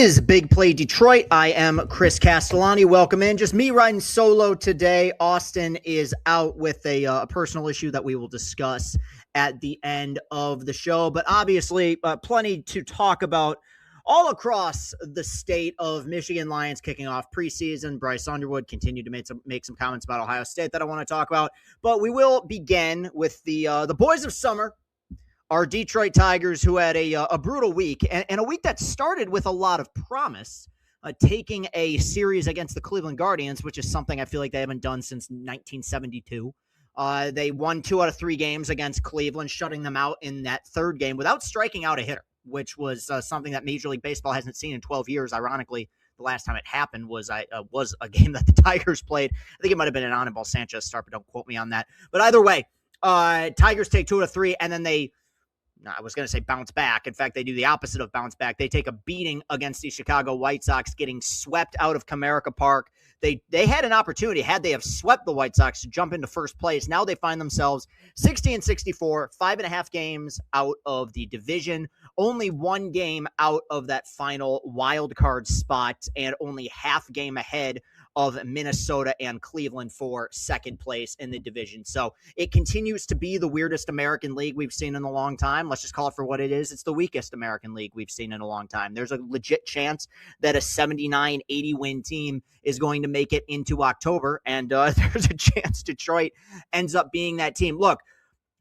is Big Play Detroit. I am Chris Castellani. Welcome in. Just me riding solo today. Austin is out with a personal issue that we will discuss at the end of the show. But obviously, plenty to talk about all across the state of Michigan Lions kicking off preseason. Bryce Underwood continued to make some comments about Ohio State that I want to talk about. But we will begin with the boys of summer. Our Detroit Tigers, who had a brutal week, and a week that started with a lot of promise, taking a series against the Cleveland Guardians, which is something I feel like they haven't done since 1972. They won 2 out of 3 games against Cleveland, shutting them out in that third game without striking out a hitter, which was something that Major League Baseball hasn't seen in 12 years. Ironically, the last time it happened was a game that the Tigers played. I think it might have been an Anibal Sanchez start, but don't quote me on that. But either way, Tigers take 2 out of 3, and then I was going to say bounce back. In fact, they do the opposite of bounce back. They take a beating against the Chicago White Sox, getting swept out of Comerica Park. They had an opportunity, had they have swept the White Sox, to jump into first place. Now they find themselves 60-64, 5.5 games out of the division, only 1 game out of that final wild card spot, and only half game ahead of Minnesota and Cleveland for second place in the division. So it continues to be the weirdest American League we've seen in a long time. Let's just call it for what it is. It's the weakest American League we've seen in a long time. There's a legit chance that a 79-80 win team is going to make it into October, and there's a chance Detroit ends up being that team. Look,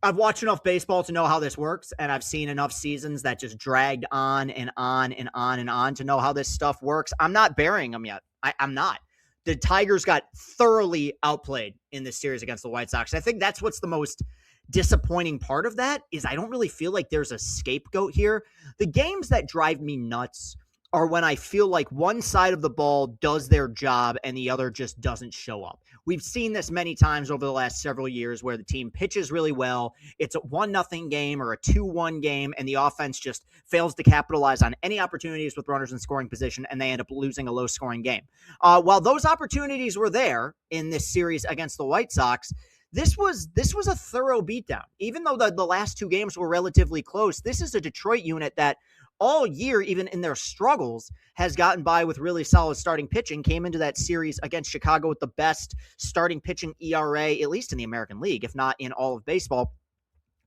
I've watched enough baseball to know how this works, and I've seen enough seasons that just dragged on and on and on and on to know how this stuff works. I'm not burying them yet. I'm not. The Tigers got thoroughly outplayed in this series against the White Sox. I think that's what's the most disappointing part of that is I don't really feel like there's a scapegoat here. The games that drive me nuts are when I feel like one side of the ball does their job and the other just doesn't show up. We've seen this many times over the last several years where the team pitches really well. It's a 1-0 game or a 2-1 game, and the offense just fails to capitalize on any opportunities with runners in scoring position, and they end up losing a low-scoring game. While those opportunities were there in this series against the White Sox, this was a thorough beatdown. Even though the last 2 games were relatively close, this is a Detroit unit that all year, even in their struggles, has gotten by with really solid starting pitching, came into that series against Chicago with the best starting pitching ERA, at least in the American League, if not in all of baseball.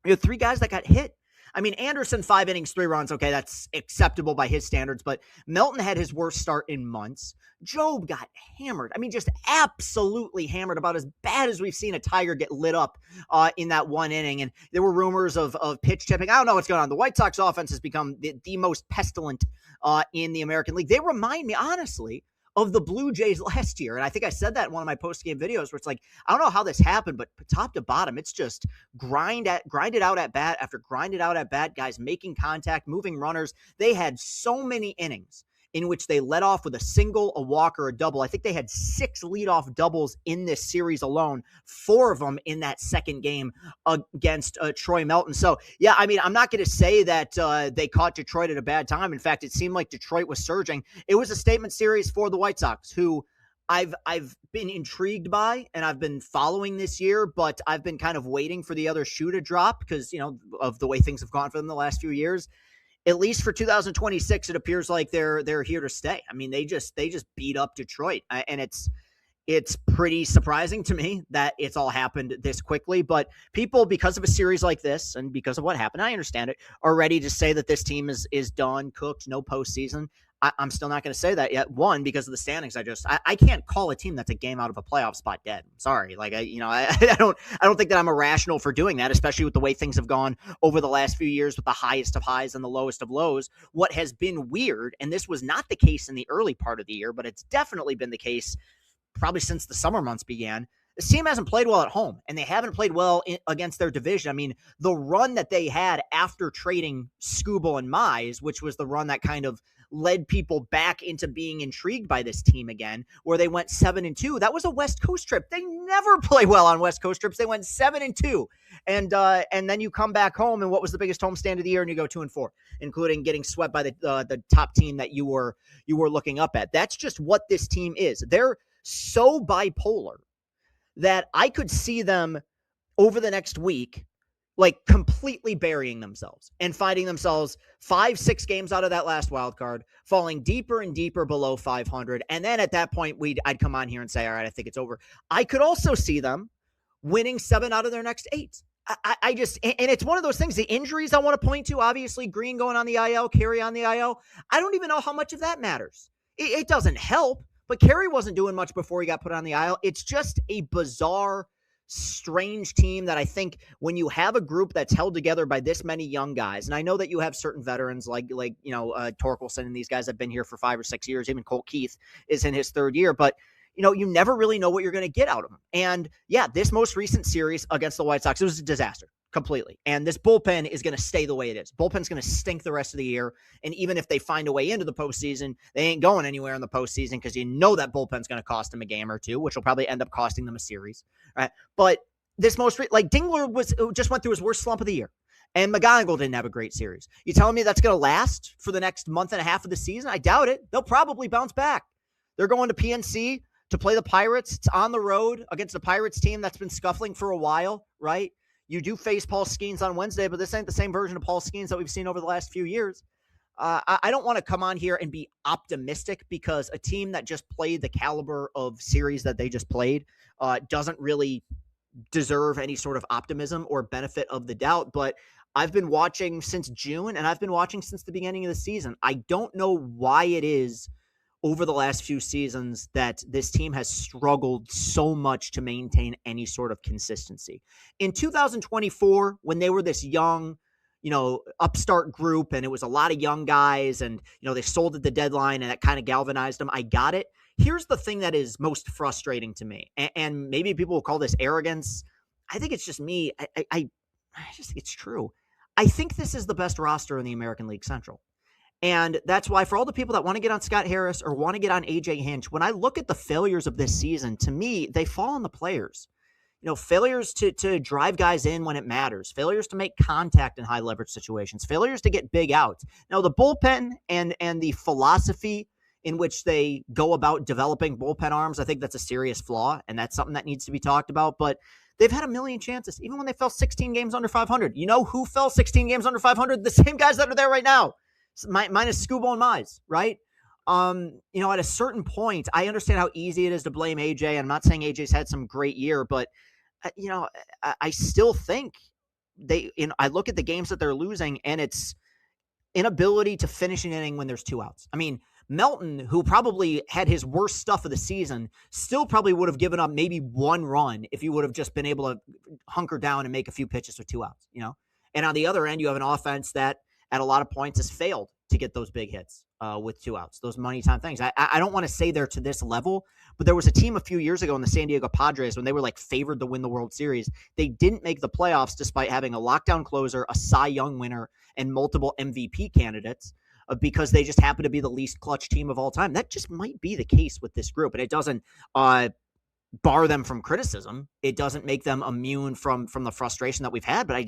You have 3 guys that got hit. I mean, Anderson, 5 innings, 3 runs. Okay, that's acceptable by his standards, but Melton had his worst start in months. Job got hammered. I mean, just absolutely hammered, about as bad as we've seen a Tiger get lit up in that 1 inning. And there were rumors of pitch tipping. I don't know what's going on. The White Sox offense has become the most pestilent in the American League. They remind me, honestly, of the Blue Jays last year. And I think I said that in one of my post-game videos where it's like, I don't know how this happened, but top to bottom, it's just grinded out at bat after grinded out at bat, guys making contact, moving runners. They had so many innings in which they led off with a single, a walk, or a double. I think they had 6 leadoff doubles in this series alone, 4 of them in that second game against Troy Melton. So, yeah, I mean, I'm not going to say that they caught Detroit at a bad time. In fact, it seemed like Detroit was surging. It was a statement series for the White Sox, who I've been intrigued by and I've been following this year, but I've been kind of waiting for the other shoe to drop because, of the way things have gone for them the last few years. At least for 2026, it appears like they're here to stay. I mean, they just beat up Detroit, and it's pretty surprising to me that it's all happened this quickly. But people, because of a series like this and because of what happened, I understand it, are ready to say that this team is done, cooked, no postseason. I'm still not going to say that yet. One, because of the standings. I can't call a team that's a game out of a playoff spot dead. I'm sorry. Like, I don't think that I'm irrational for doing that, especially with the way things have gone over the last few years with the highest of highs and the lowest of lows. What has been weird, and this was not the case in the early part of the year, but it's definitely been the case probably since the summer months began. This team hasn't played well at home, and they haven't played well against their division. I mean, the run that they had after trading Skubal and Mize, which was the run that kind of led people back into being intrigued by this team again, where they went 7-2. That was a West Coast trip. They never play well on West Coast trips. They went 7-2. And then you come back home, and what was the biggest homestand of the year? And you go 2-4, including getting swept by the top team that you were looking up at. That's just what this team is. They're so bipolar that I could see them over the next week like completely burying themselves and finding themselves 5-6 games out of that last wild card, falling deeper and deeper below 500. And then at that point, I'd come on here and say, all right, I think it's over. I could also see them winning 7 out of their next 8. I just, and it's one of those things, the injuries I want to point to, obviously Green going on the IL, Carey on the IL. I don't even know how much of that matters. It doesn't help, but Carey wasn't doing much before he got put on the IL. It's just a bizarre, strange team that I think when you have a group that's held together by this many young guys, and I know that you have certain veterans like Torkelson and these guys have been here for 5 or 6 years. Even Colt Keith is in his 3rd year, but you never really know what you're going to get out of them. And yeah, this most recent series against the White Sox, it was a disaster completely. And this bullpen is going to stay the way it is. Bullpen's going to stink the rest of the year. And even if they find a way into the postseason, they ain't going anywhere in the postseason because that bullpen's going to cost them a game or two, which will probably end up costing them a series. Right? But this Dingler just went through his worst slump of the year. And McGonigal didn't have a great series. You telling me that's going to last for the next month and a half of the season? I doubt it. They'll probably bounce back. They're going to PNC to play the Pirates. It's on the road against the Pirates team that's been scuffling for a while, right? You do face Paul Skeens on Wednesday, but this ain't the same version of Paul Skeens that we've seen over the last few years. I don't want to come on here and be optimistic because a team that just played the caliber of series that they just played doesn't really deserve any sort of optimism or benefit of the doubt. But I've been watching since June, and I've been watching since the beginning of the season. I don't know why it is over the last few seasons that this team has struggled so much to maintain any sort of consistency. In 2024, when they were this young, upstart group, and it was a lot of young guys, and, they sold at the deadline, and that kind of galvanized them. I got it. Here's the thing that is most frustrating to me, and maybe people will call this arrogance. I think it's just me. I just think it's true. I think this is the best roster in the American League Central. And that's why for all the people that want to get on Scott Harris or want to get on AJ Hinch, when I look at the failures of this season, to me, they fall on the players. Failures to drive guys in when it matters, failures to make contact in high leverage situations, failures to get big outs. Now, the bullpen and the philosophy in which they go about developing bullpen arms, I think that's a serious flaw, and that's something that needs to be talked about. But they've had a million chances, even when they fell 16 games under 500. You know who fell 16 games under 500? The same guys that are there right now. Minus Scoobo and Mize, right? At a certain point, I understand how easy it is to blame AJ. I'm not saying AJ's had some great year, but I still think I look at the games that they're losing, and it's inability to finish an inning when there's 2 outs. I mean, Melton, who probably had his worst stuff of the season, still probably would have given up maybe 1 run if he would have just been able to hunker down and make a few pitches with 2 outs, And on the other end, you have an offense that at a lot of points has failed to get those big hits with 2 outs, those money time things. I don't want to say they're to this level, but there was a team a few years ago in the San Diego Padres when they were favored to win the World Series. They didn't make the playoffs despite having a lockdown closer, a Cy Young winner, and multiple MVP candidates because they just happen to be the least clutch team of all time. That just might be the case with this group, and it doesn't bar them from criticism. It doesn't make them immune from the frustration that we've had, but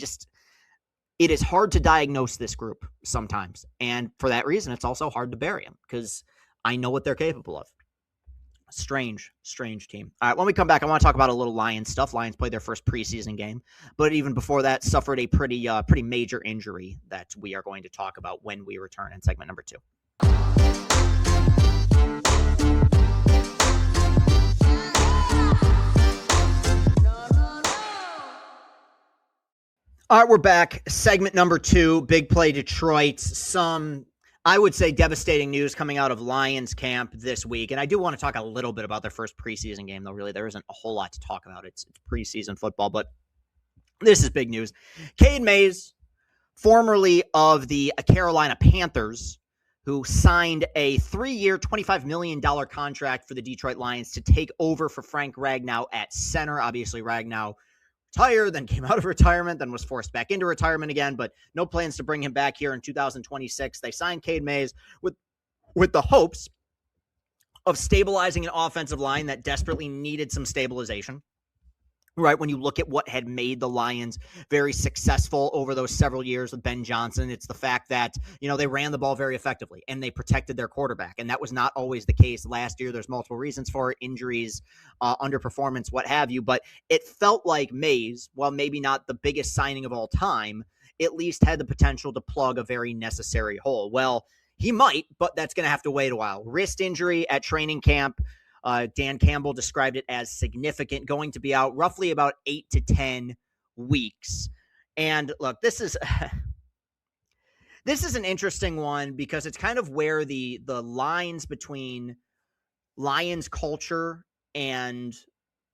it is hard to diagnose this group sometimes. And for that reason, it's also hard to bury them because I know what they're capable of. Strange team. All right, when we come back, I want to talk about a little Lions stuff. Lions played their first preseason game, but even before that, suffered a pretty major injury that we are going to talk about when we return in segment number 2. All right, we're back. Segment number 2, Big Play Detroit. Some, I would say, devastating news coming out of Lions camp this week. And I do want to talk a little bit about their first preseason game, though really there isn't a whole lot to talk about. It's preseason football, but this is big news. Cade Mays, formerly of the Carolina Panthers, who signed a 3-year, $25 million contract for the Detroit Lions to take over for Frank Ragnow at center. Obviously, Ragnow retired, then came out of retirement, then was forced back into retirement again, but no plans to bring him back here in 2026. They signed Cade Mays with the hopes of stabilizing an offensive line that desperately needed some stabilization. right? When you look at what had made the Lions very successful over those several years with Ben Johnson, it's the fact that, they ran the ball very effectively and they protected their quarterback. And that was not always the case last year. There's multiple reasons for it, injuries, underperformance, what have you. But it felt like Mays, while maybe not the biggest signing of all time, at least had the potential to plug a very necessary hole. Well, he might, but that's going to have to wait a while. Wrist injury at training camp. Dan Campbell described it as significant, going to be out roughly about 8 to 10 weeks. And look, this is an interesting one because it's kind of where the lines between Lions culture and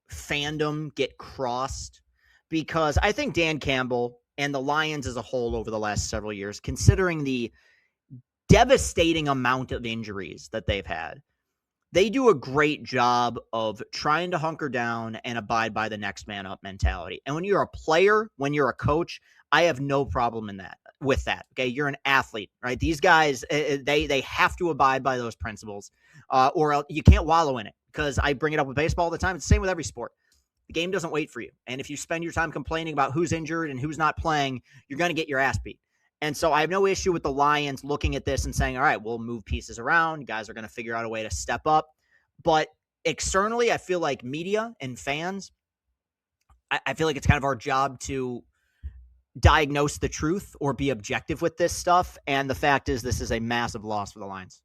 fandom get crossed, because I think Dan Campbell and the Lions as a whole over the last several years, considering the devastating amount of injuries that they've had, they do a great job of trying to hunker down and abide by the next man up mentality. And when you're a player, when you're a coach, I have no problem with that. Okay. You're an athlete, right? These guys, they have to abide by those principles, or else you can't wallow in it, because I bring it up with baseball all the time. It's the same with every sport. The game doesn't wait for you. And if you spend your time complaining about who's injured and who's not playing, you're going to get your ass beat. And so I have no issue with the Lions looking at this and saying, all right, we'll move pieces around. You guys are going to figure out a way to step up. But externally, I feel like media and fans, I feel like it's kind of our job to diagnose the truth or be objective with this stuff. And the fact is, this is a massive loss for the Lions.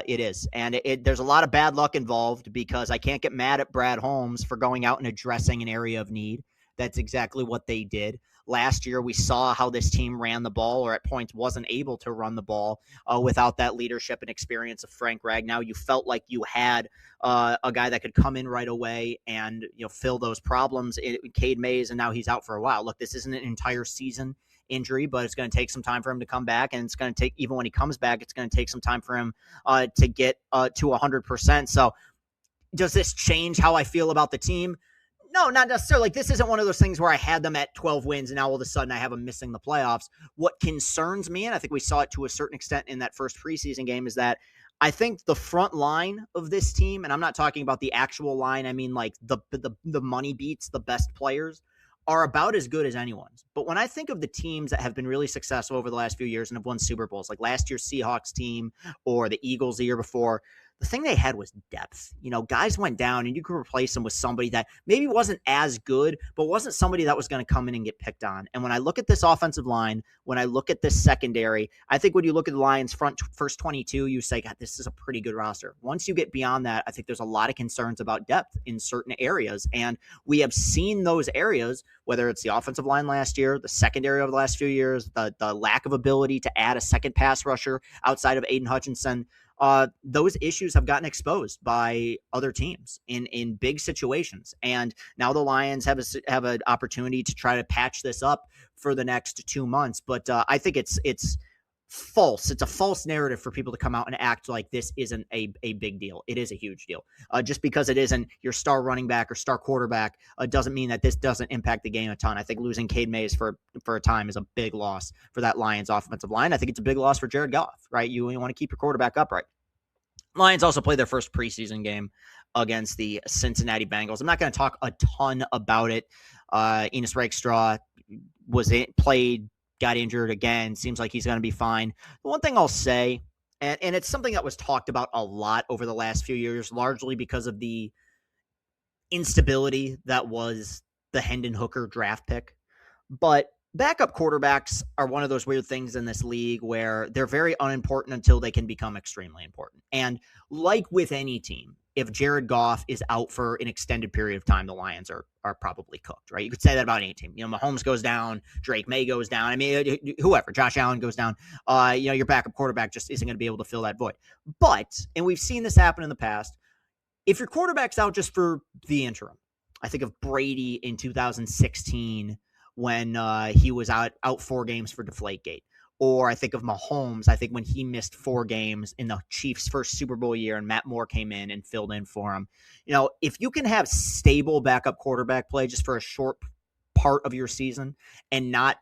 It is. And there's a lot of bad luck involved, because I can't get mad at Brad Holmes for going out and addressing an area of need. That's exactly what they did. Last year, we saw how this team ran the ball, or at points wasn't able to run the ball without that leadership and experience of Frank Ragnow. You felt like you had a guy that could come in right away and fill those problems. Cade Mays, and now he's out for a while. Look, this isn't an entire season injury, but it's going to take some time for him to come back, and it's going to take, even when he comes back, it's going to take some time for him to get to 100%. So does this change how I feel about the team? No, not necessarily. Like, this isn't one of those things where I had them at 12 wins and now all of a sudden I have them missing the playoffs. What concerns me, and I think we saw it to a certain extent in that first preseason game, is that I think the front line of this team, and I'm not talking about the actual line, I mean like the money beats, the best players, are about as good as anyone's. But when I think of the teams that have been really successful over the last few years and have won Super Bowls, like last year's Seahawks team or the Eagles the year before, the thing they had was depth. Guys went down and you could replace them with somebody that maybe wasn't as good, but wasn't somebody that was going to come in and get picked on. And when I look at this offensive line, when I look at this secondary, I think when you look at the Lions first 22, you say, God, this is a pretty good roster. Once you get beyond that, I think there's a lot of concerns about depth in certain areas. And we have seen those areas, whether it's the offensive line last year, the secondary over the last few years, the lack of ability to add a second pass rusher outside of Aiden Hutchinson. Those issues have gotten exposed by other teams in big situations. And now the Lions have an opportunity to try to patch this up for the next 2 months. But I think it's false. It's a false narrative for people to come out and act like this isn't a big deal. It is a huge deal. Just because it isn't your star running back or star quarterback doesn't mean that this doesn't impact the game a ton. I think losing Cade Mays for a time is a big loss for that Lions offensive line. I think it's a big loss for Jared Goff, right? You want to keep your quarterback upright. Lions also played their first preseason game against the Cincinnati Bengals. I'm not going to talk a ton about it. Enos Rakestraw played, got injured again. Seems like he's going to be fine. The one thing I'll say, and it's something that was talked about a lot over the last few years, largely because of the instability that was the Hendon Hooker draft pick. But backup quarterbacks are one of those weird things in this league where they're very unimportant until they can become extremely important. And like with any team, if Jared Goff is out for an extended period of time, the Lions are probably cooked, right? You could say that about any team. Mahomes goes down, Drake May goes down. I mean, whoever, Josh Allen goes down. Your backup quarterback just isn't going to be able to fill that void. But, and we've seen this happen in the past, if your quarterback's out just for the interim, I think of Brady in 2016 when he was out 4 games for Deflategate. Or I think of Mahomes, I think when he missed 4 games in the Chiefs' first Super Bowl year and Matt Moore came in and filled in for him. If you can have stable backup quarterback play just for a short part of your season and not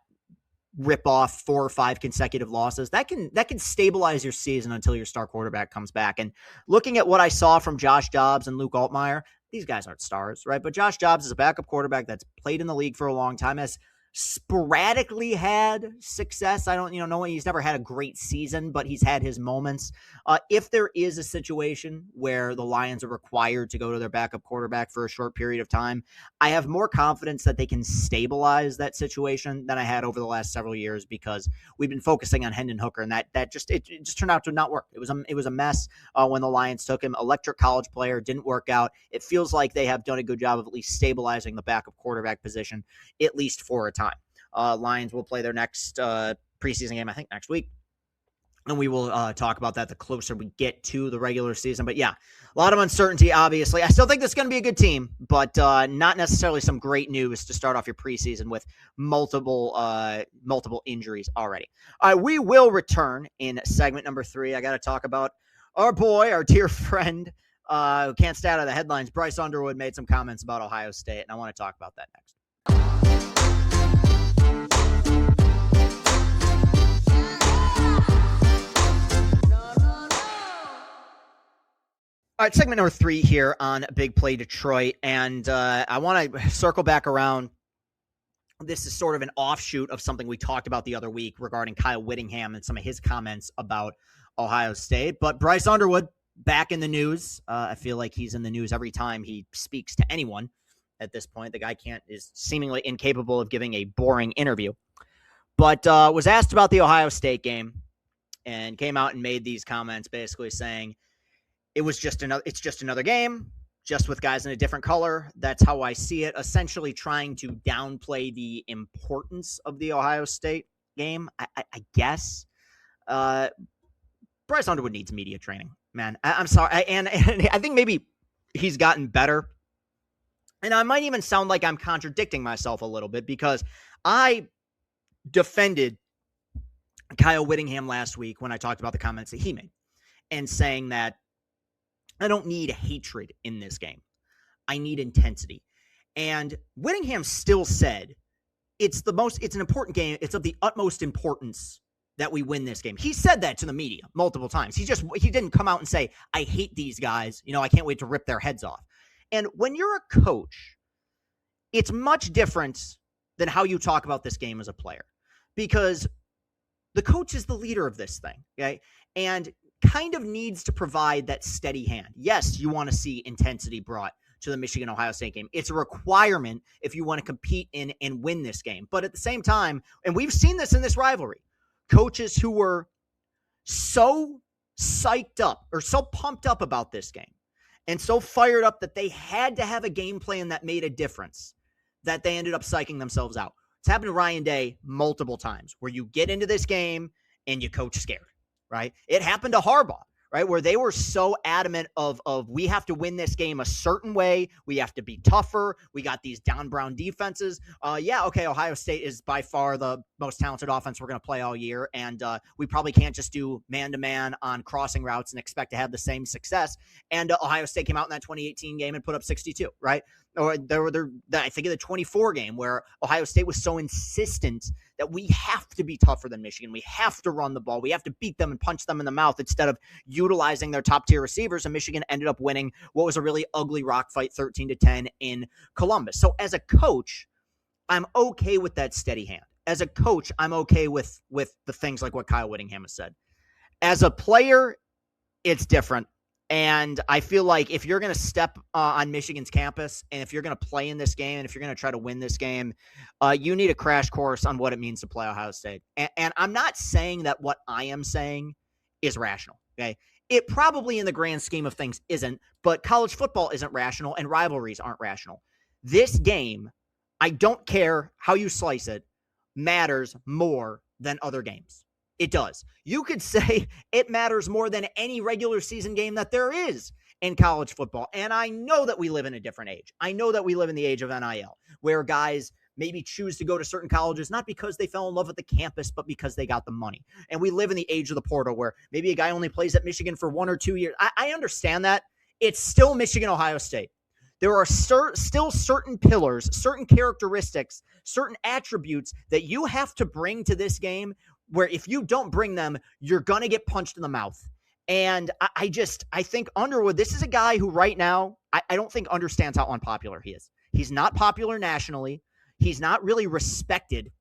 rip off 4 or 5 consecutive losses, that can stabilize your season until your star quarterback comes back. And looking at what I saw from Josh Dobbs and Luke Altmaier, these guys aren't stars, right? But Josh Dobbs is a backup quarterback that's played in the league for a long time, has sporadically had success. I don't, know he's never had a great season, but he's had his moments. If there is a situation where the Lions are required to go to their backup quarterback for a short period of time, I have more confidence that they can stabilize that situation than I had over the last several years, because we've been focusing on Hendon Hooker, and that just turned out to not work. It was a mess when the Lions took him. Electric college player, didn't work out. It feels like they have done a good job of at least stabilizing the backup quarterback position, at least for a time. Lions will play their next preseason game, I think, next week. And we will talk about that the closer we get to the regular season. But yeah, a lot of uncertainty, obviously. I still think this is going to be a good team, but not necessarily some great news to start off your preseason with multiple injuries already. All right, we will return in segment number 3. I got to talk about our boy, our dear friend, who can't stay out of the headlines. Bryce Underwood made some comments about Ohio State, and I want to talk about that next. All right, segment number 3 here on Big Play Detroit, and I want to circle back around. This is sort of an offshoot of something we talked about the other week regarding Kyle Whittingham and some of his comments about Ohio State. But Bryce Underwood, back in the news. I feel like he's in the news every time he speaks to anyone at this point. The guy is seemingly incapable of giving a boring interview. But was asked about the Ohio State game and came out and made these comments basically saying, it's just another game, just with guys in a different color. That's how I see it. Essentially trying to downplay the importance of the Ohio State game, I guess. Bryce Underwood needs media training, man. I'm sorry. And I think maybe he's gotten better. And I might even sound like I'm contradicting myself a little bit, because I defended Kyle Whittingham last week when I talked about the comments that he made and saying that I don't need hatred in this game. I need intensity. And Whittingham still said it's an important game. It's of the utmost importance that we win this game. He said that to the media multiple times. He didn't come out and say, I hate these guys. I can't wait to rip their heads off. And when you're a coach, it's much different than how you talk about this game as a player, because the coach is the leader of this thing. Okay. And kind of needs to provide that steady hand. Yes, you want to see intensity brought to the Michigan-Ohio State game. It's a requirement if you want to compete in and win this game. But at the same time, and we've seen this in this rivalry, coaches who were so psyched up or so pumped up about this game and so fired up that they had to have a game plan that made a difference, that they ended up psyching themselves out. It's happened to Ryan Day multiple times, where you get into this game and you coach scared. Right? It happened to Harbaugh, right? Where they were so adamant of we have to win this game a certain way. We have to be tougher. We got these down brown defenses. Ohio State is by far the most talented offense we're going to play all year. And we probably can't just do man-to-man on crossing routes and expect to have the same success. And Ohio State came out in that 2018 game and put up 62, right? Or I think of the 24 game where Ohio State was so insistent that we have to be tougher than Michigan. We have to run the ball. We have to beat them and punch them in the mouth instead of utilizing their top tier receivers. And Michigan ended up winning what was a really ugly rock fight, 13-10 in Columbus. So as a coach, I'm okay with that steady hand. As a coach, I'm okay with the things like what Kyle Whittingham has said. As a player, it's different. And I feel like if you're going to step on Michigan's campus, and if you're going to play in this game, and if you're going to try to win this game, you need a crash course on what it means to play Ohio State. And I'm not saying that what I am saying is rational. Okay, it probably in the grand scheme of things isn't, but college football isn't rational, and rivalries aren't rational. This game, I don't care how you slice it, matters more than other games. It does. You could say it matters more than any regular season game that there is in college football. And I know that we live in a different age. I know that we live in the age of NIL, where guys maybe choose to go to certain colleges, not because they fell in love with the campus, but because they got the money. And we live in the age of the portal, where maybe a guy only plays at Michigan for 1 or 2 years. I understand that. It's still Michigan, Ohio State. There are still certain pillars, certain characteristics, certain attributes that you have to bring to this game, where if you don't bring them, you're going to get punched in the mouth. And I think Underwood, this is a guy who right now, I don't think understands how unpopular he is. He's not popular nationally. He's not really respected,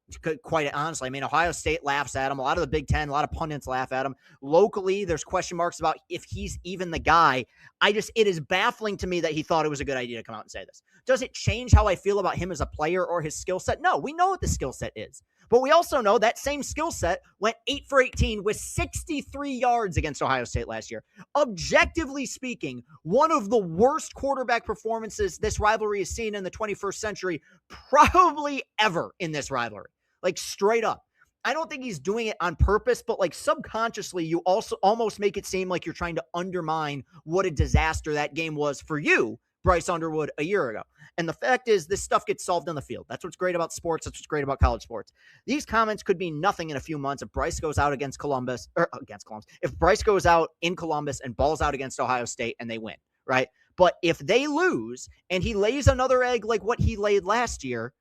quite honestly. I mean, Ohio State laughs at him. A lot of the Big Ten, a lot of pundits laugh at him. Locally, there's question marks about if he's even the guy. It is baffling to me that he thought it was a good idea to come out and say this. Does it change how I feel about him as a player or his skill set? No, we know what the skill set is. But we also know that same skill set went 8 for 18 with 63 yards against Ohio State last year. Objectively speaking, one of the worst quarterback performances this rivalry has seen in the 21st century, probably ever in this rivalry. Like, straight up. I don't think he's doing it on purpose, but like subconsciously, you also almost make it seem like you're trying to undermine what a disaster that game was for you, Bryce Underwood, a year ago. And the fact is, this stuff gets solved on the field. That's what's great about sports. That's what's great about college sports. These comments could mean nothing in a few months if Bryce goes out against Columbus. If Bryce goes out in Columbus and balls out against Ohio State and they win, right? But if they lose and he lays another egg like what he laid last year,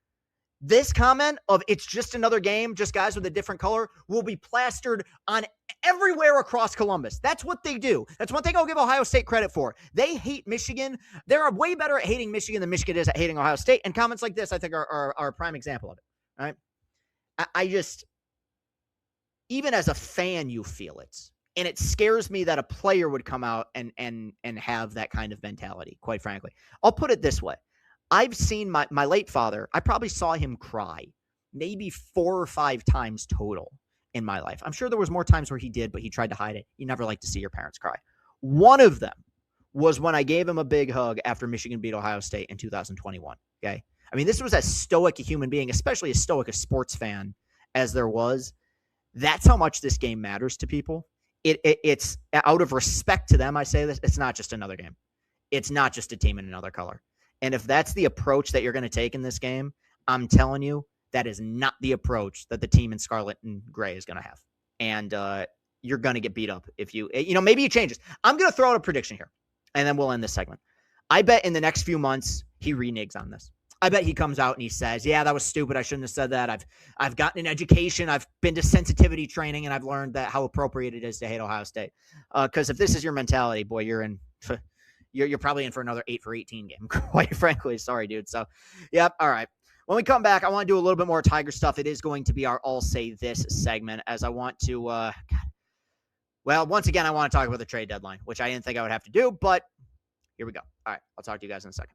this comment of it's just another game, just guys with a different color, will be plastered on everywhere across Columbus. That's what they do. That's one thing I'll give Ohio State credit for. They hate Michigan. They're way better at hating Michigan than Michigan is at hating Ohio State. And comments like this, I think, are a prime example of it. All right. I just, even as a fan, you feel it. And it scares me that a player would come out and have that kind of mentality, quite frankly. I'll put it this way. I've seen my late father, I probably saw him cry maybe 4 or 5 times total in my life. I'm sure there was more times where he did, but he tried to hide it. You never like to see your parents cry. One of them was when I gave him a big hug after Michigan beat Ohio State in 2021. Okay. I mean, this was as stoic a human being, especially as stoic a sports fan as there was. That's how much this game matters to people. It's out of respect to them. I say this, it's not just another game. It's not just a team in another color. And if that's the approach that you're going to take in this game, I'm telling you, that is not the approach that the team in scarlet and gray is going to have. And you're going to get beat up if maybe it changes. I'm going to throw out a prediction here, and then we'll end this segment. I bet in the next few months, he reneges on this. I bet he comes out and he says, yeah, that was stupid. I shouldn't have said that. I've gotten an education. I've been to sensitivity training, and I've learned that how appropriate it is to hate Ohio State. Because if this is your mentality, boy, you're in... You're probably in for another 8 for 18 game, quite frankly. Sorry, dude. So, yep. All right. When we come back, I want to do a little bit more Tiger stuff. It is going to be our All Say This segment, as I want to, once again, I want to talk about the trade deadline, which I didn't think I would have to do, but here we go. All right. I'll talk to you guys in a second.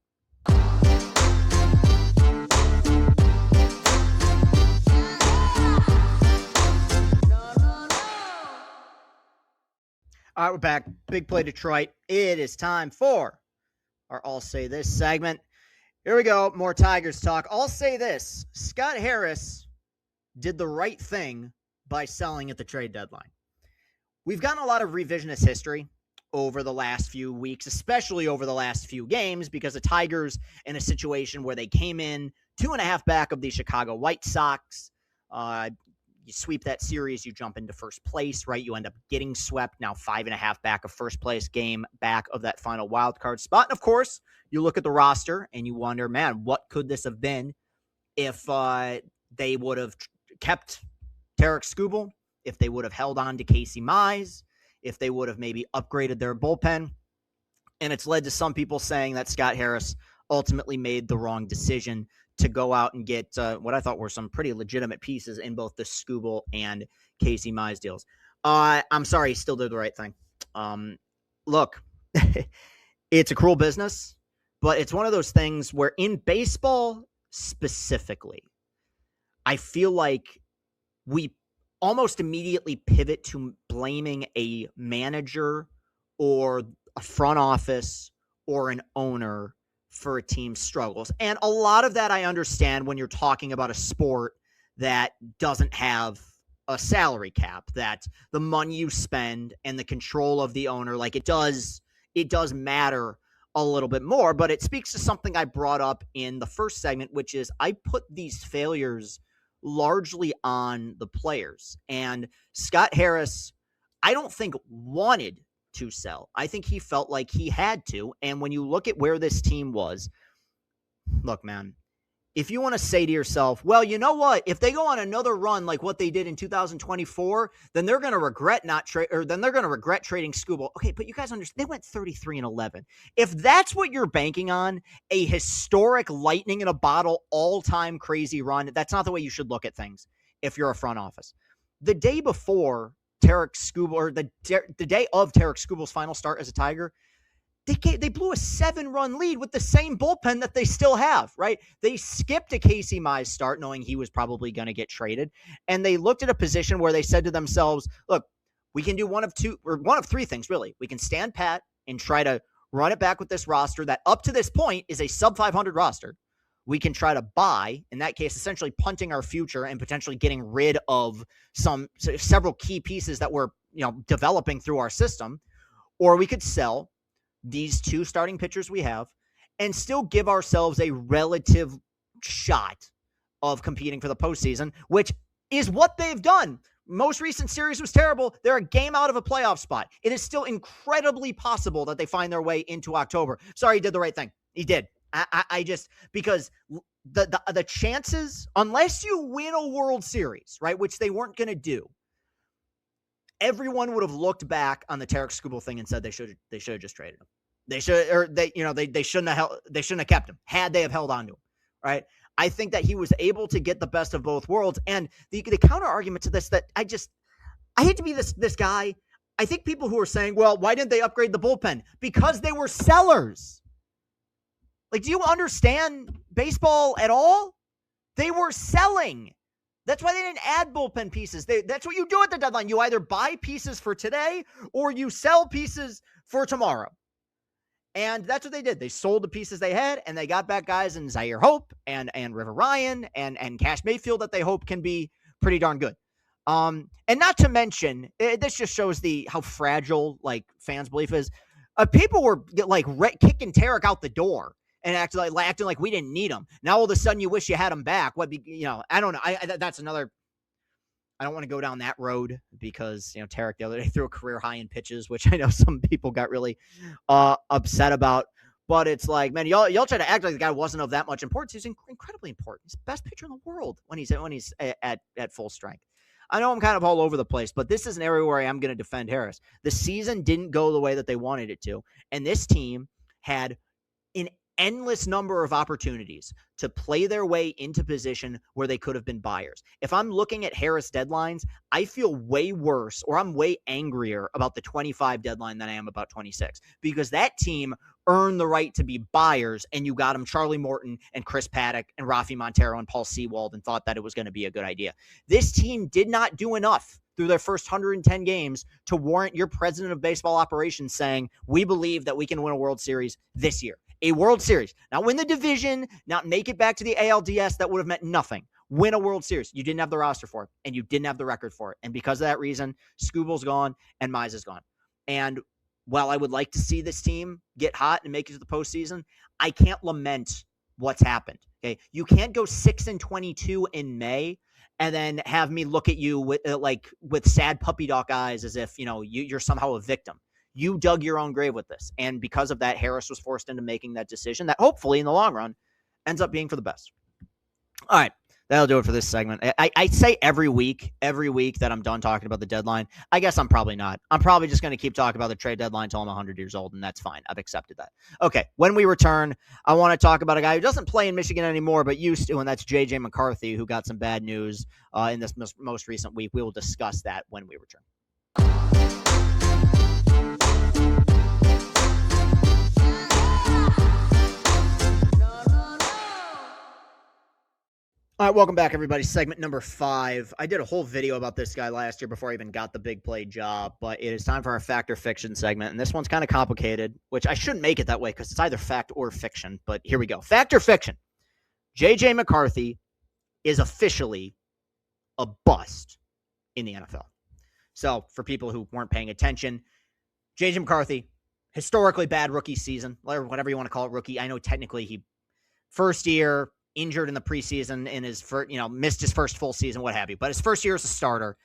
All right, we're back. Big Play Detroit. It is time for our I'll Say This segment. Here we go. More Tigers talk. I'll say this. Scott Harris did the right thing by selling at the trade deadline. We've gotten a lot of revisionist history over the last few weeks, especially over the last few games, because the Tigers in a situation where they came in 2.5 back of the Chicago White Sox. You sweep that series, you jump into first place, right? You end up getting swept, now 5.5 back of first place, game back of that final wild card spot. And of course, you look at the roster and you wonder, man, what could this have been if they would have kept Tarek Skubal, if they would have held on to Cade Mays, if they would have maybe upgraded their bullpen. And it's led to some people saying that Scott Harris ultimately made the wrong decision to go out and get what I thought were some pretty legitimate pieces in both the Skubal and Cade Mays deals. I'm sorry, he still did the right thing. Look, it's a cruel business, but it's one of those things where in baseball specifically, I feel like we almost immediately pivot to blaming a manager or a front office or an owner for a team's struggles. And a lot of that I understand when you're talking about a sport that doesn't have a salary cap, that the money you spend and the control of the owner, like it does matter a little bit more. But it speaks to something I brought up in the first segment, which is I put these failures largely on the players. And Scott Harris, I don't think wanted to sell. I think he felt like he had to. And when you look at where this team was, look, man, if you want to say to yourself, well, you know what? If they go on another run like what they did in 2024, then they're going to regret then they're going to regret trading Skubal. Okay, but you guys understand, they went 33-11. If that's what you're banking on, a historic lightning in a bottle, all-time crazy run, that's not the way you should look at things if you're a front office. The day before Tarik Skubal, or the day of Tarik Skubal's final start as a Tiger, they blew a 7-run lead with the same bullpen that they still have, right? They skipped a Cade Mays start knowing he was probably going to get traded. And they looked at a position where they said to themselves, look, we can do one of three things, really. We can stand pat and try to run it back with this roster that up to this point is a sub 500 roster. We can try to buy, in that case, essentially punting our future and potentially getting rid of several key pieces that we're developing through our system. Or we could sell these 2 starting pitchers we have and still give ourselves a relative shot of competing for the postseason, which is what they've done. Most recent series was terrible. They're a game out of a playoff spot. It is still incredibly possible that they find their way into October. Sorry, he did the right thing. He did. I just, because the chances, unless you win a World Series, right, which they weren't going to do, everyone would have looked back on the Tarik Skubal thing and said they should have just traded him. They shouldn't have kept him had they have held on to him, right? I think that he was able to get the best of both worlds. And the counter argument to this, that I hate to be this guy. I think people who are saying, well, why didn't they upgrade the bullpen? Because they were sellers. Like, do you understand baseball at all? They were selling. That's why they didn't add bullpen pieces. That's what you do at the deadline. You either buy pieces for today or you sell pieces for tomorrow. And that's what they did. They sold the pieces they had, and they got back guys in Zaire Hope and River Ryan and Cash Mayfield that they hope can be pretty darn good. And not to mention, this just shows how fragile fans' belief is. People were kicking Tarik out the door and acting like we didn't need him. Now all of a sudden you wish you had him back. I don't know. That's another. I don't want to go down that road because, Tarik the other day threw a career high in pitches, which I know some people got really upset about. But it's like, man, y'all try to act like the guy wasn't of that much importance. He's incredibly important. He's the best pitcher in the world when he's at full strength. I know I'm kind of all over the place, but this is an area where I am going to defend Harris. The season didn't go the way that they wanted it to, and this team had an endless number of opportunities to play their way into position where they could have been buyers. If I'm looking at Harris deadlines, I feel way worse, or I'm way angrier about the 25 deadline than I am about 26, because that team earned the right to be buyers, and you got them Charlie Morton and Chris Paddock and Rafi Montero and Paul Sewald and thought that it was going to be a good idea. This team did not do enough through their first 110 games to warrant your president of baseball operations saying, we believe that we can win a World Series this year. A World Series. Not win the division, not make it back to the ALDS. That would have meant nothing. Win a World Series. You didn't have the roster for it, and you didn't have the record for it. And because of that reason, Skubal's gone and Mize is gone. And while I would like to see this team get hot and make it to the postseason, I can't lament what's happened. Okay, you can't go 6-22 in May and then have me look at you with sad puppy dog eyes as if you're somehow a victim. You dug your own grave with this. And because of that, Harris was forced into making that decision that hopefully in the long run ends up being for the best. All right. That'll do it for this segment. I say every week that I'm done talking about the deadline. I guess I'm probably not. I'm probably just going to keep talking about the trade deadline until I'm 100 years old, and that's fine. I've accepted that. Okay, when we return, I want to talk about a guy who doesn't play in Michigan anymore, but used to, and that's J.J. McCarthy, who got some bad news in this most recent week. We will discuss that when we return. All right, welcome back, everybody. Segment number 5. I did a whole video about this guy last year before I even got the big play job, but it is time for our fact or fiction segment, and this one's kind of complicated, which I shouldn't make it that way because it's either fact or fiction, but here we go. Fact or fiction? J.J. McCarthy is officially a bust in the NFL. So, for people who weren't paying attention, J.J. McCarthy, historically bad rookie season, or whatever you want to call it, rookie. I know technically he first year, injured in the preseason in his first, missed his first full season, what have you. But his first year as a starter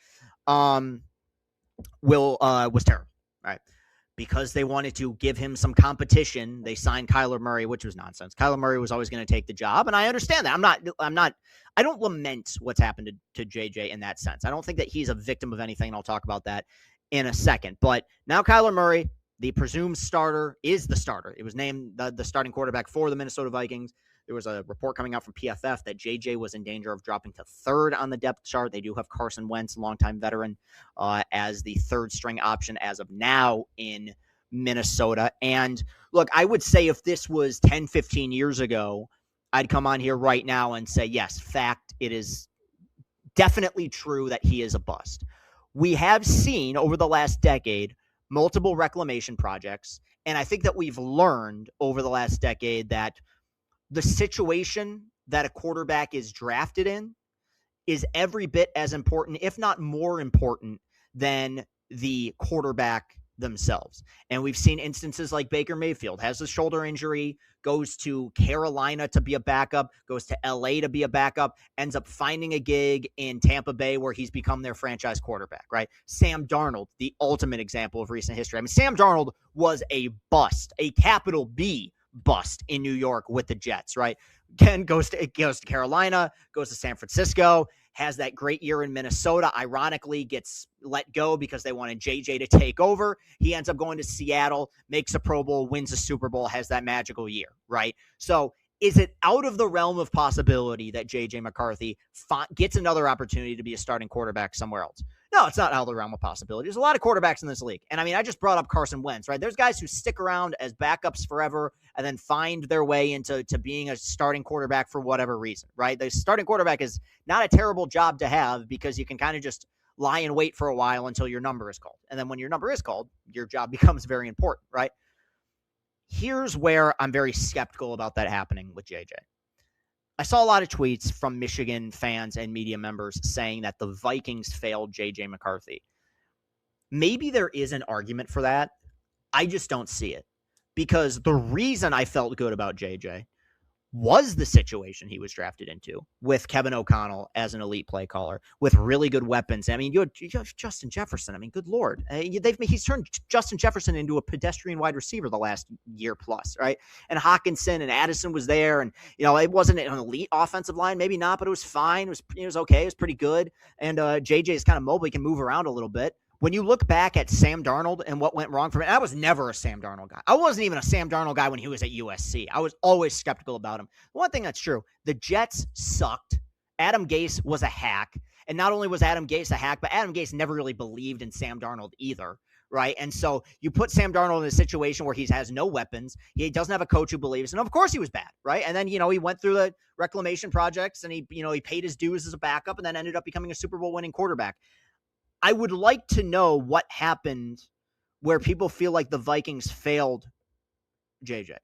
was terrible. All right. because they wanted to give him some competition, they signed Kyler Murray, which was nonsense. Kyler Murray was always going to take the job, and I understand that. I don't lament what's happened to JJ in that sense. I don't think that he's a victim of anything, and I'll talk about that in a second. But now Kyler Murray, the presumed starter, is the starter. It was named the starting quarterback for the Minnesota Vikings. There was a report coming out from PFF that JJ was in danger of dropping to third on the depth chart. They do have Carson Wentz, longtime veteran, as the third string option as of now in Minnesota. And look, I would say if this was 10, 15 years ago, I'd come on here right now and say, yes, fact, it is definitely true that he is a bust. We have seen over the last decade multiple reclamation projects, and I think that we've learned over the last decade that the situation that a quarterback is drafted in is every bit as important, if not more important, than the quarterback themselves. And we've seen instances like Baker Mayfield has a shoulder injury, goes to Carolina to be a backup, goes to LA to be a backup, ends up finding a gig in Tampa Bay where he's become their franchise quarterback, right? Sam Darnold, the ultimate example of recent history. I mean, Sam Darnold was a bust, a capital B bust in New York with the Jets, right? Again, goes to Carolina, goes to San Francisco, has that great year in Minnesota, ironically gets let go because they wanted JJ to take over. He ends up going to Seattle, makes a Pro Bowl, wins a Super Bowl, has that magical year, right? So is it out of the realm of possibility that JJ McCarthy gets another opportunity to be a starting quarterback somewhere else? No, it's not out of the realm of possibility. There's a lot of quarterbacks in this league. And I mean, I just brought up Carson Wentz, right? There's guys who stick around as backups forever and then find their way into being a starting quarterback for whatever reason, right? The starting quarterback is not a terrible job to have because you can kind of just lie in wait for a while until your number is called. And then when your number is called, your job becomes very important, right? Here's where I'm very skeptical about that happening with JJ. I saw a lot of tweets from Michigan fans and media members saying that the Vikings failed JJ McCarthy. Maybe there is an argument for that. I just don't see it. Because the reason I felt good about JJ was the situation he was drafted into with Kevin O'Connell as an elite play caller with really good weapons. I mean, you have Justin Jefferson. I mean, good Lord. He's turned Justin Jefferson into a pedestrian wide receiver the last year plus, right? And Hawkinson and Addison was there. And, it wasn't an elite offensive line, maybe not, but it was fine. It was okay. It was pretty good. And JJ is kind of mobile. He can move around a little bit. When you look back at Sam Darnold and what went wrong for him, I was never a Sam Darnold guy. I wasn't even a Sam Darnold guy when he was at USC. I was always skeptical about him. One thing that's true, the Jets sucked. Adam Gase was a hack. And not only was Adam Gase a hack, but Adam Gase never really believed in Sam Darnold either, right? And so you put Sam Darnold in a situation where he has no weapons. He doesn't have a coach who believes. And of course he was bad, right? And then, he went through the reclamation projects and he paid his dues as a backup and then ended up becoming a Super Bowl winning quarterback. I would like to know what happened where people feel like the Vikings failed JJ.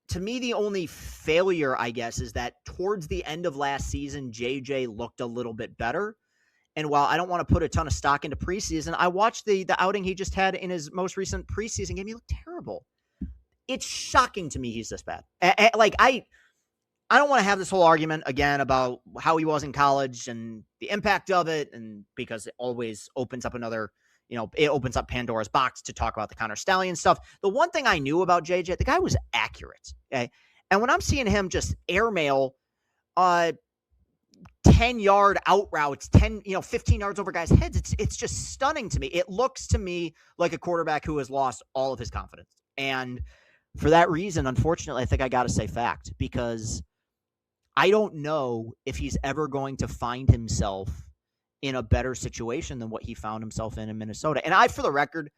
To me, the only failure, I guess, is that towards the end of last season, JJ looked a little bit better. And while I don't want to put a ton of stock into preseason, I watched the outing he just had in his most recent preseason game. He looked terrible. It's shocking to me he's this bad. I don't want to have this whole argument again about how he was in college and the impact of it, and because it always opens up another, it opens up Pandora's box to talk about the Connor Stallion stuff. The one thing I knew about JJ, the guy was accurate. Okay. And when I'm seeing him just airmail 10-yard out routes, 15 yards over guys' heads, it's just stunning to me. It looks to me like a quarterback who has lost all of his confidence. And for that reason, unfortunately, I think I got to say fact, because I don't know if he's ever going to find himself in a better situation than what he found himself in Minnesota. And for the record,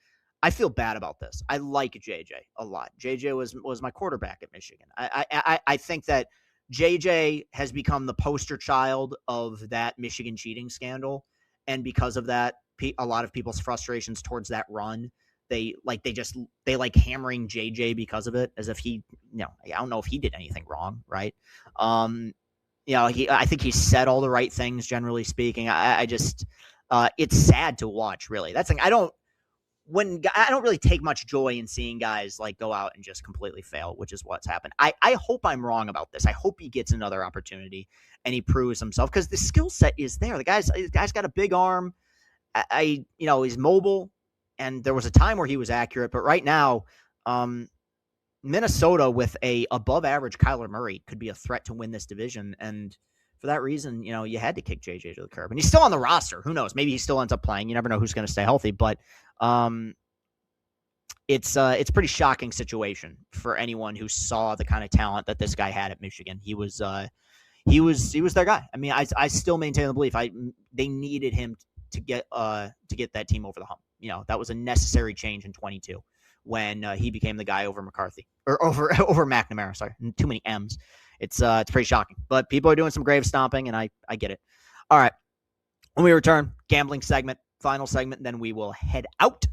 I feel bad about this. I like JJ a lot. JJ was my quarterback at Michigan. I think that JJ has become the poster child of that Michigan cheating scandal. And because of that, a lot of people's frustrations towards that run, they like hammering JJ because of it, as if I don't know if he did anything wrong, right? I think he said all the right things, generally speaking. I just, it's sad to watch, really. That's like, I don't really take much joy in seeing guys like go out and just completely fail, which is what's happened. I hope I'm wrong about this. I hope he gets another opportunity and he proves himself, because the skill set is there. The guy's got a big arm. He's mobile. And there was a time where he was accurate, but right now, Minnesota with a above average Kyler Murray could be a threat to win this division. And for that reason, you had to kick JJ to the curb. And he's still on the roster. Who knows? Maybe he still ends up playing. You never know who's going to stay healthy. But it's pretty shocking situation for anyone who saw the kind of talent that this guy had at Michigan. He was their guy. I mean, I still maintain the belief they needed him to get that team over the hump. That was a necessary change in 22 when he became the guy over McCarthy or over McNamara. Sorry, too many M's. It's pretty shocking, but people are doing some grave stomping, and I get it. All right, when we return, gambling segment, final segment, then we will head out.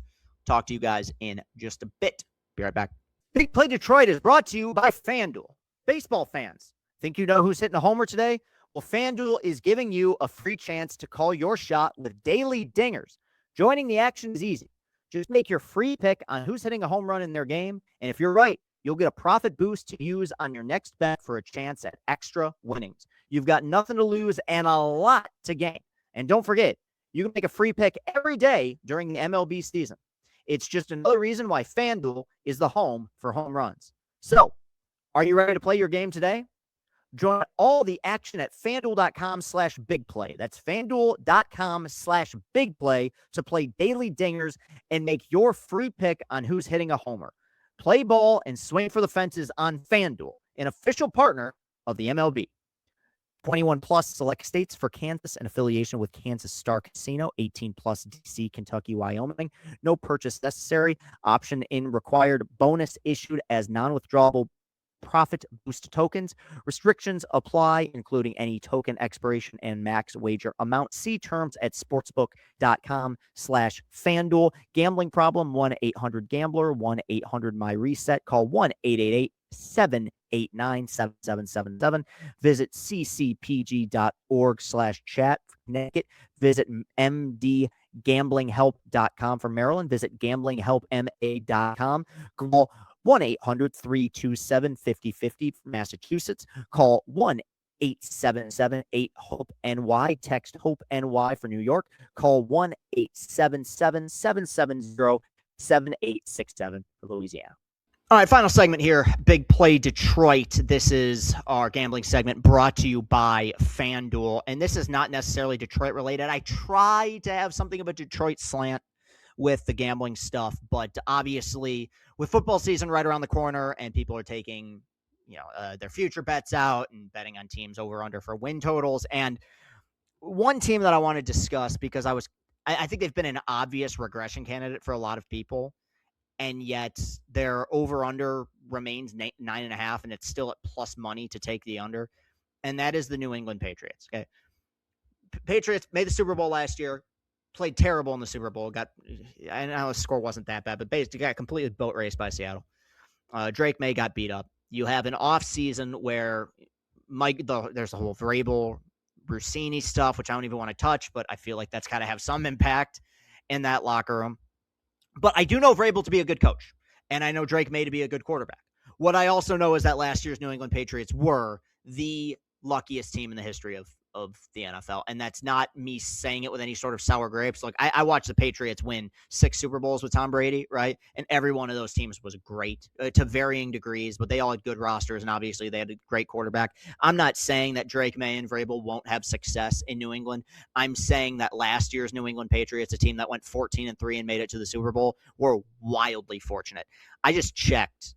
Talk to you guys in just a bit. Be right back. Big Play Detroit is brought to you by FanDuel. Baseball fans, think you know who's hitting a homer today? Well, FanDuel is giving you a free chance to call your shot with daily dingers. Joining the action is easy. Just make your free pick on who's hitting a home run in their game, and if you're right, you'll get a profit boost to use on your next bet for a chance at extra winnings. You've got nothing to lose and a lot to gain. And don't forget, you can make a free pick every day during the MLB season. It's just another reason why FanDuel is the home for home runs. So, are you ready to play your game today? Join all the action at FanDuel.com/BigPlay. That's FanDuel.com/BigPlay to play daily dingers and make your free pick on who's hitting a homer. Play ball and swing for the fences on FanDuel, an official partner of the MLB. 21 plus select states for Kansas and affiliation with Kansas Star Casino, 18 plus DC, Kentucky, Wyoming. No purchase necessary. Option in required. Bonus issued as non-withdrawable profit boost tokens. Restrictions apply, including any token expiration and max wager amount. See terms at sportsbook.com/FanDuel. Gambling problem, 1-800-GAMBLER, 1-800-MY-RESET. Call 1-888-789-7777. Visit ccpg.org/chat for Connecticut. Visit mdgamblinghelp.com for Maryland. Visit gamblinghelpma.com. Call 1-800-327-5050 for Massachusetts. Call 1-877-8-HOPE-NY. Text HOPE-NY for New York. Call 1-877-770-7867 for Louisiana. All right, final segment here, Big Play Detroit. This is our gambling segment brought to you by FanDuel, and this is not necessarily Detroit related. I try to have something of a Detroit slant with the gambling stuff, but obviously with football season right around the corner and people are taking, their future bets out and betting on teams over under for win totals. And one team that I want to discuss because I think they've been an obvious regression candidate for a lot of people, and yet their over under remains 9.5, and it's still at plus money to take the under. And that is the New England Patriots. Okay. Patriots made the Super Bowl last year. Played terrible in the Super Bowl. I know the score wasn't that bad, but basically got completely boat raced by Seattle. Drake May got beat up. You have an off season where there's a whole Vrabel, Rossini stuff, which I don't even want to touch, but I feel like that's got to have some impact in that locker room. But I do know Vrabel to be a good coach, and I know Drake May to be a good quarterback. What I also know is that last year's New England Patriots were the luckiest team in the history of the NFL. And that's not me saying it with any sort of sour grapes. Like I watched the Patriots win 6 Super Bowls with Tom Brady, right? And every one of those teams was great to varying degrees, but they all had good rosters. And obviously they had a great quarterback. I'm not saying that Drake May and Vrabel won't have success in New England. I'm saying that last year's New England Patriots, a team that went 14-3 and made it to the Super Bowl, were wildly fortunate. I just checked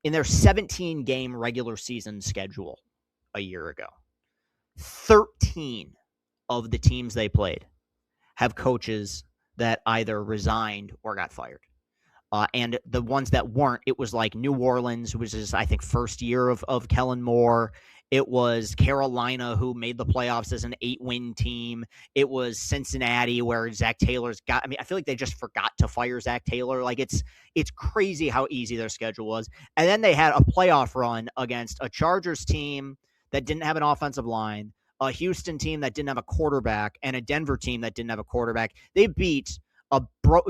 in their 17-game regular season schedule a year ago. 13 of the teams they played have coaches that either resigned or got fired. And the ones that weren't, it was like New Orleans, which is, I think, first year of Kellen Moore. It was Carolina, who made the playoffs as an 8-win team. It was Cincinnati, where Zach Taylor's got, I feel like they just forgot to fire Zach Taylor. Like, it's crazy how easy their schedule was. And then they had a playoff run against a Chargers team that didn't have an offensive line, a Houston team that didn't have a quarterback, and a Denver team that didn't have a quarterback. They beat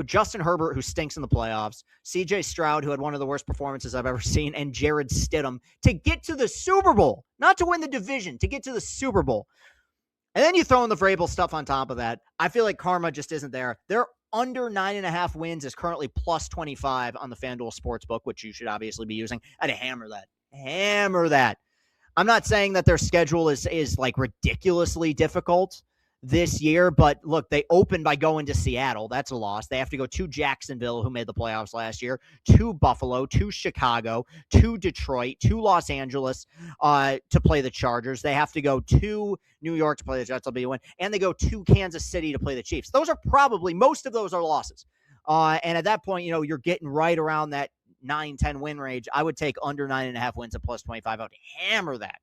Justin Herbert, who stinks in the playoffs, C.J. Stroud, who had one of the worst performances I've ever seen, and Jared Stidham to get to the Super Bowl. Not to win the division, to get to the Super Bowl. And then you throw in the Vrabel stuff on top of that. I feel like karma just isn't there. They're under 9.5 wins is currently plus 25 on the FanDuel Sportsbook, which you should obviously be using. I'd hammer that. Hammer that. I'm not saying that their schedule is like ridiculously difficult this year, but look, they opened by going to Seattle. That's a loss. They have to go to Jacksonville, who made the playoffs last year, to Buffalo, to Chicago, to Detroit, to Los Angeles to play the Chargers. They have to go to New York to play the Jets. That'll be a win. And they go to Kansas City to play the Chiefs. Those are probably, most of those are losses. And at that point, you're getting right around that 9-10 win range. I would take under 9.5 wins at plus 25. I would hammer that.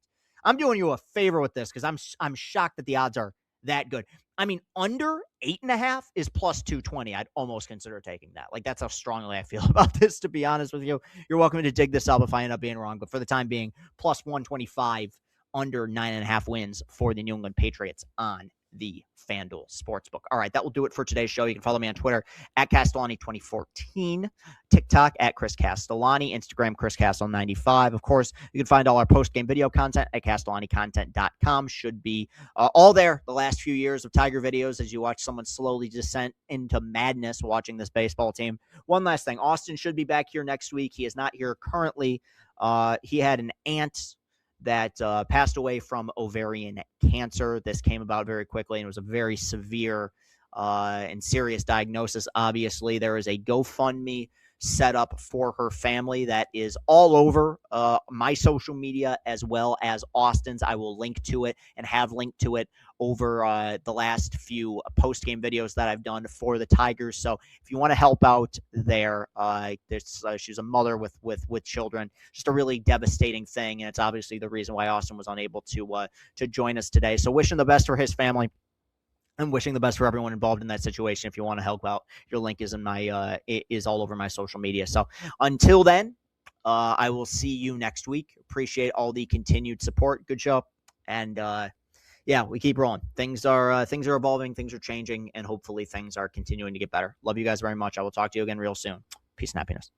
I'm doing you a favor with this because I'm shocked that the odds are that good. I mean, under 8.5 is plus 220. I'd almost consider taking that. Like, that's how strongly I feel about this, to be honest with you. You're welcome to dig this up if I end up being wrong. But for the time being, plus 125 under 9.5 wins for the New England Patriots on the FanDuel Sportsbook. All right, that will do it for today's show. You can follow me on Twitter at Castellani2014, TikTok at Chris Castellani, Instagram Chris Castle95. Of course, you can find all our post-game video content at CastellaniContent.com. Should be all there the last few years of Tiger videos as you watch someone slowly descend into madness watching this baseball team. One last thing, Austin should be back here next week. He is not here currently. He had an aunt that passed away from ovarian cancer. This came about very quickly, and it was a very severe and serious diagnosis. Obviously, there is a GoFundMe set up for her family that is all over my social media as well as Austin's. I will link to it and have linked to it over the last few post-game videos that I've done for the Tigers. So if you want to help out there, she's a mother with children. Just a really devastating thing, and it's obviously the reason why Austin was unable to join us today. So wishing the best for his family. I'm wishing the best for everyone involved in that situation. If you want to help out, your link is in my is all over my social media. So until then, I will see you next week. Appreciate all the continued support. Good show, and yeah, we keep rolling. Things are evolving, things are changing, and hopefully things are continuing to get better. Love you guys very much. I will talk to you again real soon. Peace and happiness.